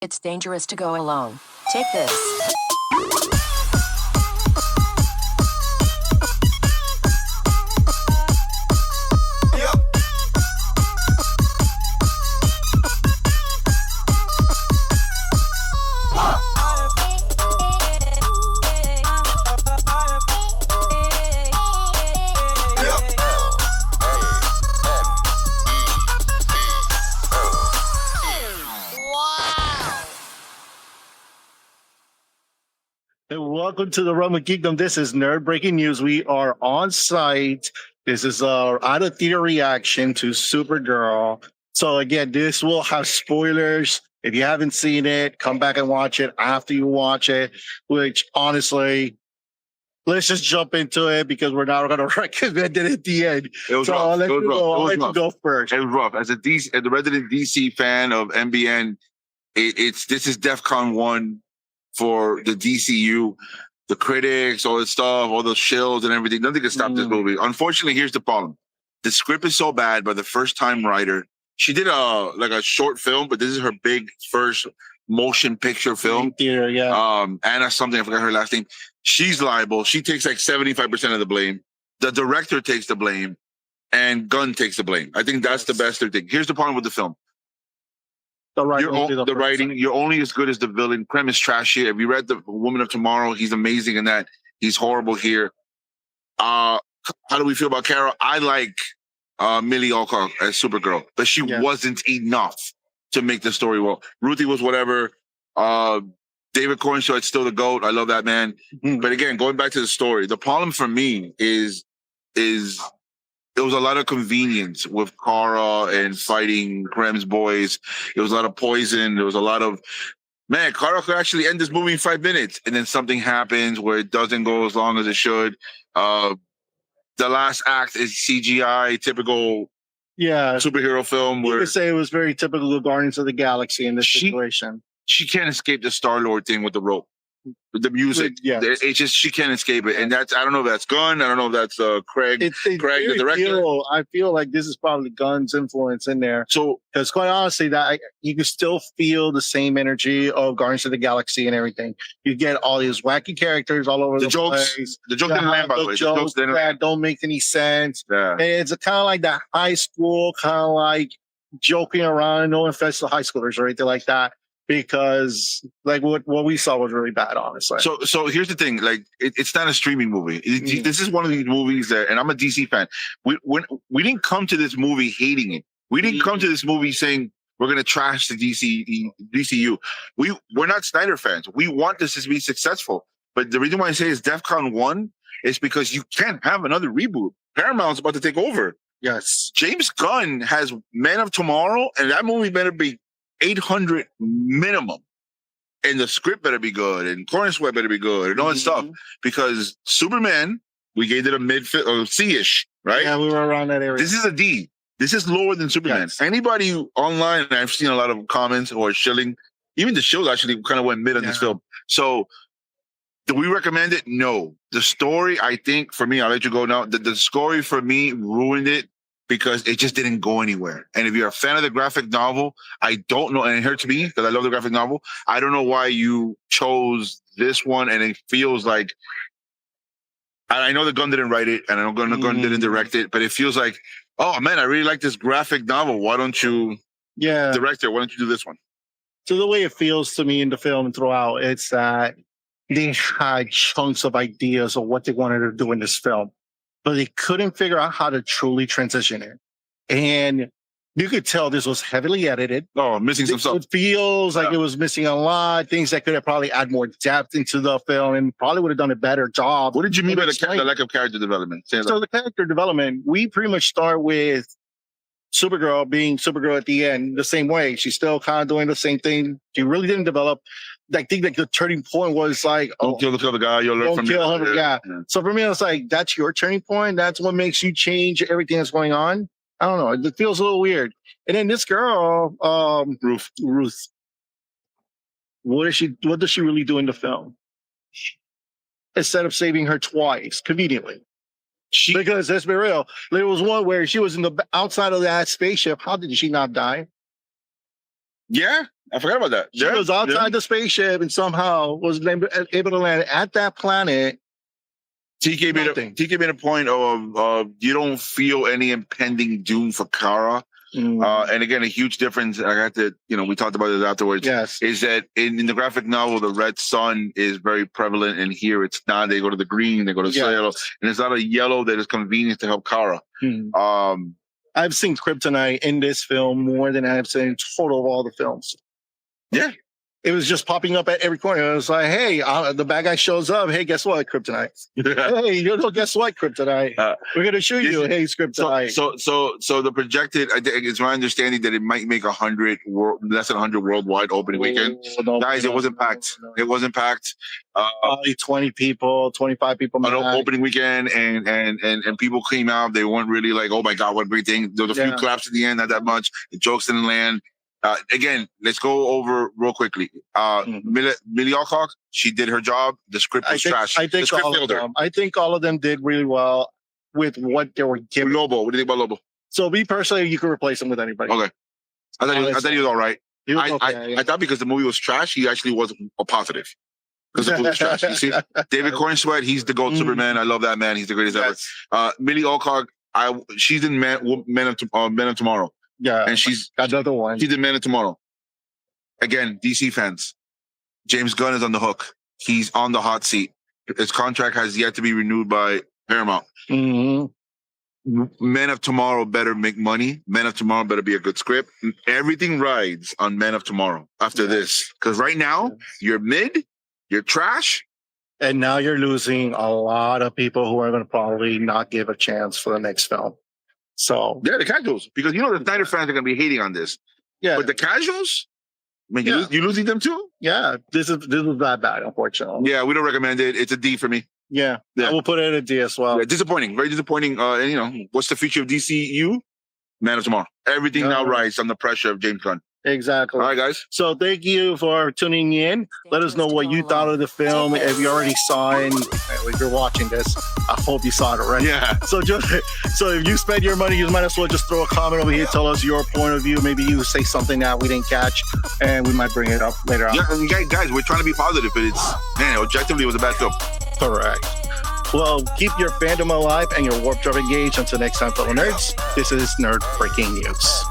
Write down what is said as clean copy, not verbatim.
It's dangerous to go alone. Take this. And welcome to the Realm of Geekdom. This is Nerd Breaking News. We are on site. This is our out of theater reaction to Supergirl. So again, this will have spoilers. If you haven't seen it, come back and watch it after you watch it, which honestly, let's just jump into it because we're not going to recommend it at the end. It was so rough. I'll let you go. I'll let you rough. go first. It was rough. As the resident DC fan of MBN, this is DEFCON 1 for the DCU. The critics, all this stuff, all those shills and everything. Nothing can stop this movie. Unfortunately, here's the problem. The script is so bad by the first-time writer. She did a short film, but this is her big first motion picture film. Theater, yeah. Anna something, I forgot her last name. She's liable. She takes like 75% of the blame. The director takes the blame, and Gunn takes the blame. I think that's the best thing. Here's the problem with the film. The writing, you're only as good as the villain. Krem is trashy. If you read The Woman of Tomorrow, he's amazing in that. He's horrible here. How do we feel about Carol? I like Millie Alcock as Supergirl, but she wasn't enough to make the story well. Ruthie was whatever. David Cornshaw is still the GOAT. I love that man. Mm-hmm. But again, going back to the story, the problem for me is there was a lot of convenience with Kara and fighting Krem's boys. There was a lot of poison. There was a lot of, man, Kara could actually end this movie in 5 minutes. And then something happens where it doesn't go as long as it should. The last act is CGI, typical superhero film. You could say it was very typical of Guardians of the Galaxy in this situation. She can't escape the Star-Lord thing with the rope. The music, it's just she can't escape it, and that's I don't know if that's Gunn, I don't know if that's Craig, Craig the director. I feel like this is probably Gunn's influence in there. So, because quite honestly, that you can still feel the same energy of Guardians of the Galaxy and everything. You get all these wacky characters all over the jokes. place. The jokes didn't land, by the way. The jokes that don't make any sense. Yeah. And it's kind of like that high school, kind of like joking around. No offense to high schoolers or anything like that. Because like what we saw was really bad, honestly. So here's the thing: like it's not a streaming movie. This is one of these movies that, and I'm a DC fan. We didn't come to this movie hating it. We didn't come to this movie saying we're gonna trash the DCU. We're not Snyder fans. We want this to be successful. But the reason why I say it's DEFCON 1 is because you can't have another reboot. Paramount's about to take over. Yes, James Gunn has Man of Tomorrow, and that movie better be 800 minimum, and the script better be good, and Corner Sweat better be good, and all that stuff. Because Superman, we gave it a mid or C-ish, right? Yeah, we were around that area. This is a D. This is lower than Superman. Yes. Anybody online, and I've seen a lot of comments or shilling. Even the shows actually kind of went mid on this film. So, do we recommend it? No. The story, I think, for me, I'll let you go now. The story for me ruined it, because it just didn't go anywhere. And if you're a fan of the graphic novel, I don't know, and it hurts me because I love the graphic novel. I don't know why you chose this one, and it feels like, I know the Gunn didn't write it, and I know Gunn didn't direct it, but it feels like, oh man, I really like this graphic novel. Why don't you direct it? Why don't you do this one? So the way it feels to me in the film and throughout, it's that they had chunks of ideas of what they wanted to do in this film, but they couldn't figure out how to truly transition it. And you could tell this was heavily edited. Oh, missing some stuff. It feels like it was missing a lot. Things that could have probably add more depth into the film and probably would have done a better job. What did you mean by the lack of character development? So the character development, we pretty much start with Supergirl being Supergirl at the end the same way. She's still kind of doing the same thing. She really didn't develop. I think like the turning point was like, don't kill the other guy. You'll learn from him. Yeah. So for me, it's like, that's your turning point. That's what makes you change everything that's going on. I don't know. It feels a little weird. And then this girl, Ruth, what does she really do in the film? Instead of saving her twice, conveniently. Because let's be real, there was one where she was in the outside of that spaceship. How did she not die? Yeah, I forgot about that. She was outside the spaceship and somehow was able to land at that planet. TK made a point of you don't feel any impending doom for Kara. And again, a huge difference. I got to, we talked about this afterwards. Yes, is that in the graphic novel, the red sun is very prevalent, and here it's not. They go to the green, they go to yellow, and it's not a yellow that is convenient to help Kara. I've seen kryptonite in this film more than I've seen in total of all the films. Yeah. It was just popping up at every corner. It was like, hey, the bad guy shows up. Hey, guess what? Kryptonite. Hey, guess what? Kryptonite. We're going to shoot you. Hey, it's kryptonite. So the projected, I think it's my understanding that it might make less than 100 worldwide opening weekend. Guys, it wasn't packed. It wasn't packed. Probably 20 people, 25 people. On opening weekend, and people came out. They weren't really like, oh my God, what a great thing. There was a few claps at the end, not that much. The jokes didn't land. Again, let's go over real quickly. Millie Alcock, she did her job. The script was trash. I think all of them did really well with what they were given. Lobo, what do you think about Lobo? So me personally, you could replace him with anybody. Okay. I thought he was all right. I thought because the movie was trash, he actually was a positive. Because the movie was trash. You see, David Cornsweet, he's the GOAT Superman. I love that man. He's the greatest ever. Millie Alcock, she's in Men of Tomorrow. Yeah, and she's another one. She did Man of Tomorrow. Again, DC fans. James Gunn is on the hook. He's on the hot seat. His contract has yet to be renewed by Paramount. Men of Tomorrow better make money. Men of Tomorrow better be a good script. Everything rides on Men of Tomorrow after this. Because right now, you're mid, you're trash. And now you're losing a lot of people who are going to probably not give a chance for the next film. So the casuals, because the Snyder fans are going to be hating on this. Yeah, but the casuals, I mean, you losing them too. Yeah, this is that bad, unfortunately. Yeah, we don't recommend it. It's a D for me. Yeah. I will put it at a D as well. Yeah, disappointing, very disappointing. And what's the future of DCU? Man of Tomorrow. Everything now rides on the pressure of James Gunn. Exactly. All right, guys. So thank you for tuning in. Let us know what you thought of the film. If you already saw it, if you're watching this, I hope you saw it already. Yeah. So if you spend your money, you might as well just throw a comment over here. Tell us your point of view. Maybe you say something that we didn't catch, and we might bring it up later on. Yeah, and guys, we're trying to be positive, but objectively, it was a bad film. Correct. Well, keep your fandom alive and your warp drive engaged. Until next time, fellow nerds, this is Nerd Breaking News.